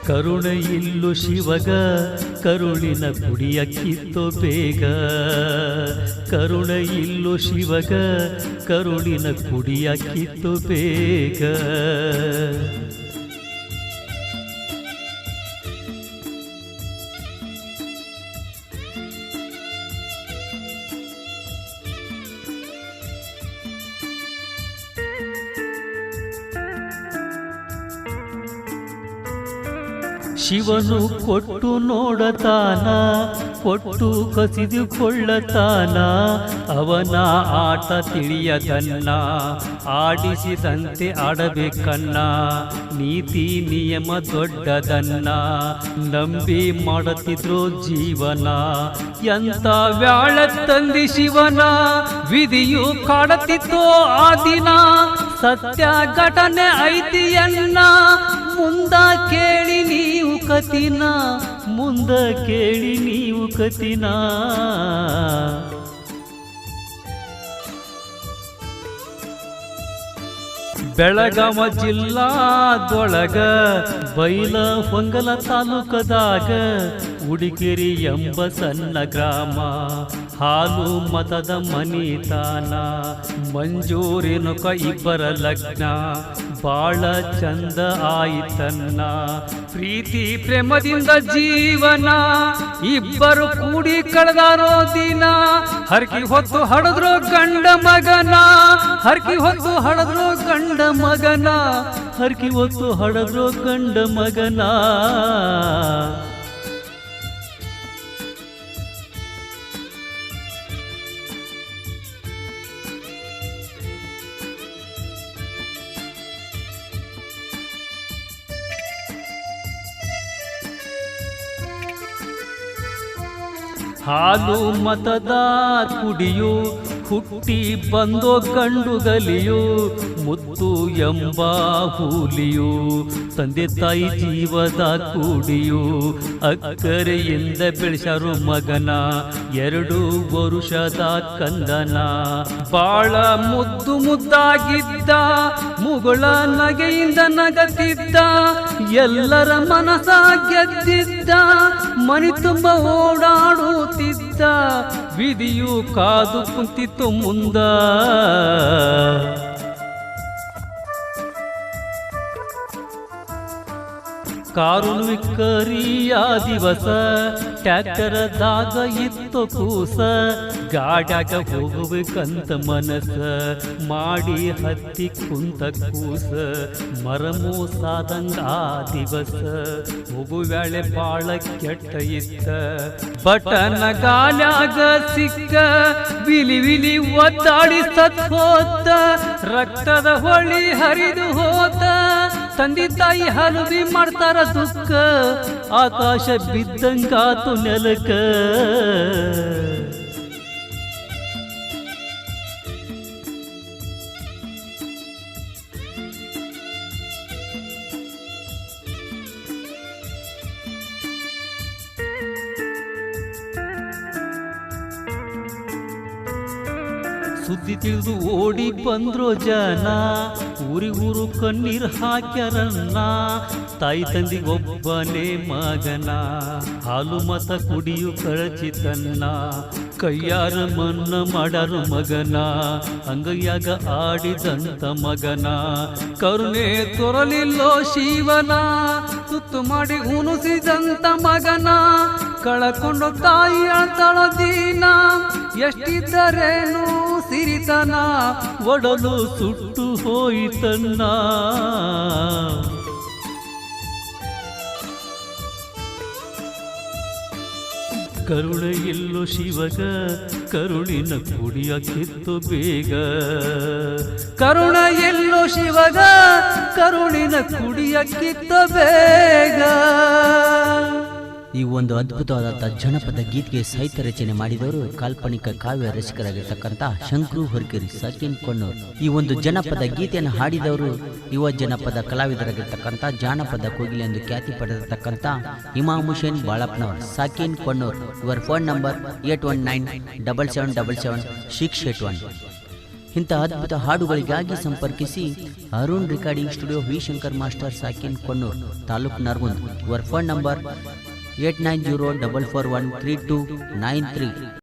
ಕರುಣೆ ಇಲ್ಲು ಶಿವಗ ಕರುಳಿನ ಕುಡಿಯ ಕಿತ್ತೋ ಬೇಗ. ಕರುಣೆ ಇಲ್ಲು ಶಿವಗ ಕರುಳಿನ ಕುಡಿಯ ಕಿತ್ತೋ ಬೇಗ. ಶಿವನು ಕೊಟ್ಟು ನೋಡತಾನ, ಕೊಟ್ಟು ಕಸಿದುಕೊಳ್ಳತಾನ. ಅವನ ಆಟ ತಿಳಿಯದನ್ನ, ಆಡಿಸಿದಂತೆ ಆಡಬೇಕನ್ನ. ನೀತಿ ನಿಯಮ ದೊಡ್ಡದನ್ನ, ನಂಬಿ ಮಾಡುತ್ತಿದ್ರು ಜೀವನ. ಎಂತ ವ್ಯಾಳ ತಂದಿ ಶಿವನ, ವಿಧಿಯು ಕಾಡುತ್ತಿತ್ತೋ ಆ ದಿನ. ಸತ್ಯ ಘಟನೆ ಐತಿಯನ್ನ, ಮುಂದ ಕೇಳಿ ನೀವು ಕತಿನ, ಮುಂದ ಕೇಳಿ ನೀವು ಕತಿನ. ಬೆಳಗಾವ ಜಿಲ್ಲಾದೊಳಗ ಬೈಲ ಹೊಂಗಲ ತಾಲೂಕದಾಗ ಉಡಿಗೆರಿ ಎಂಬ ಸಣ್ಣ ಗ್ರಾಮ. ಹಾಲು ಮತದ ಮನಿತಾನ, ಮಂಜೂರಿನುಕ ಇಬ್ಬರ ಲಗ್ನ. ಬಾಳ ಚಂದ ಆಯಿತನ್ನ, ಪ್ರೀತಿ ಪ್ರೇಮದಿಂದ ಜೀವನ. ಇಬ್ಬರು ಕೂಡಿ ಕಳೆದಾರೋ ದಿನ, ಹರಕಿ ಹೊತ್ತು ಹಡದ್ರು ಗಂಡ ಮಗನ. ಹರಕಿ ಹೊತ್ತು ಹಡದ್ರು ಗಂಡ ಮಗನ, ಹರಕಿ ಹೊತ್ತು ಹಡದ್ರು ಗಂಡ ಮಗನ. ಹಾಲು ಮತದ ಕುಡಿಯು, ಹುಟ್ಟಿ ಬಂದೋ ಗಂಡುಗಲಿಯು. ಮುತ್ತು ಎಂಬ ಹೂಲಿಯು, ತಂದೆ ತಾಯಿ ಜೀವದ ಕೂಡಿಯು. ಅಕ್ಕರೆಯಿಂದ ಬೆಳೆಸರು ಮಗನ, 2 ವರುಷದ ಕಂದನ. ಬಾಳ ಮುದ್ದು ಮುದ್ದಾಗಿದ್ದ, ಮುಗುಳ ನಗೆಯಿಂದ ನಗತಿದ್ದ. ಎಲ್ಲರ ಮನಸ ಗೆದ್ದಿದ್ದ, ಮನಿ ತುಂಬ ಓಡಾಡುತ್ತಿದ್ದ. ವಿಧಿಯು ಕಾದು ಕುಂತಿತ್ತು ಮುಂದ. ಕಾರುಣಿಕರಿಯ ದಿವಸ, ಟ್ಯಾಕ್ಟರದಾಗ ಇತ್ತು ಕೂಸ. ಗಾಡ್ಯಾಗ ಹೋಗಬೇಕಂತ ಮನಸ, ಮಾಡಿ ಹತ್ತಿ ಕುಂತ ಕೂಸ. ಮರಮೋಸಾದಂಗ ಆ ದಿವಸ, ಹೋಗುವ್ಯಾಳೆ ಬಾಳ ಕೆಟ್ಟ ಇತ್ತ. ಬಟನ ಗಾಲ್ಯಾಗ ಸಿಕ್ಕ, ವಿಲಿ ವಿಲಿ ಒದ್ದಾಡಿ ಸತ್ ಹೋತ. ರಕ್ತದ ಹೊಳಿ ಹರಿದು ಹೋತ, ತಂದೆ ತಾಯಿ ಹಲವಿ ಮಾಡ್ತಾರ ದುಃಖ. ಆಕಾಶ ಬಿದ್ದಂಗಾತು ನೆಲಕ. ಸುದ್ದಿ ತಿಳಿದು ಓಡಿ ಬಂದ್ರೋ ಜನ, ಊರಿಗೂರು ಕಣ್ಣೀರು ಹಾಕ್ಯಾರನ್ನ. ತಾಯಿ ತಂದಿಗೊಬ್ಬನೇ ಮಗನ, ಹಾಲು ಮತ ಕುಡಿಯು ಕಳಚಿತನ್ನ. ಕೈಯಾರ ಮನ್ನ ಮಾಡರು ಮಗನ, ಅಂಗೈಯಾಗ ಆಡಿದಂತ ಮಗನ. ಕರುಣೆ ತೊರಲಿಲ್ಲೋ ಶಿವನ, ತುತ್ತು ಮಾಡಿ ಉಣಿಸಿದಂತ ಮಗನ. ಕಳಕೊಂಡು ತಾಯಿ ಅಳ್ತಾಳ ದೀನ, ಎಷ್ಟಿದ್ದರೇನು ಸಿರಿತನ. ಒಡಲು ಸುಟ್ಟು ಹೋಯಿತನ್ನ. ಕರುಣೆ ಇಲ್ಲೋ ಶಿವಗ ಕರುಳಿನ ಕುಡಿಯ ಕಿತ್ತು ಬೇಗ. ಕರುಣೆ ಇಲ್ಲೋ ಶಿವಗ ಕರುಳಿನ ಕುಡಿಯ ಕಿತ್ತ ಬೇಗ. ಈ ಒಂದು ಅದ್ಭುತವಾದ ಜನಪದ ಗೀತೆಗೆ ಸಾಹಿತ್ಯ ರಚನೆ ಮಾಡಿದವರು ಕಾಲ್ಪನಿಕ ಕಾವ್ಯ ರಸಿಕರಾಗಿರ್ತಕ್ಕಂಥ ಶಂಕ್ರು ಹೊರ್ಕೆರಿ ಸಾಕಿನ್ ಕೊಣ್ಣೂರ್. ಈ ಒಂದು ಜನಪದ ಗೀತೆಯನ್ನು ಹಾಡಿದವರು ಯುವ ಜನಪದ ಕಲಾವಿದರಾಗಿರ್ತಕ್ಕಂಥ ಜಾನಪದ ಕೋಗಿಲೆ ಎಂದು ಖ್ಯಾತಿ ಪಡೆದಿರ್ತಕ್ಕಂಥ ಇಮಾಮ್ ಹುಸೇನ್ ಬಾಳಪ್ಪನವರ್ ಸಾಕಿನ್ ಕೊಣ್ಣೂರ್. ಇವರ ಫೋನ್ ನಂಬರ್ 8197777681. ಇಂಥ ಅದ್ಭುತ ಹಾಡುಗಳಿಗಾಗಿ ಸಂಪರ್ಕಿಸಿ Arun recording studio V Shankar master ಸಾಕಿನ್ ಕೊಣ್ಣೂರ್ ತಾಲೂಕು ನರಗುಂದ್. ಇವರ ಫೋನ್ ನಂಬರ್ 8904413293.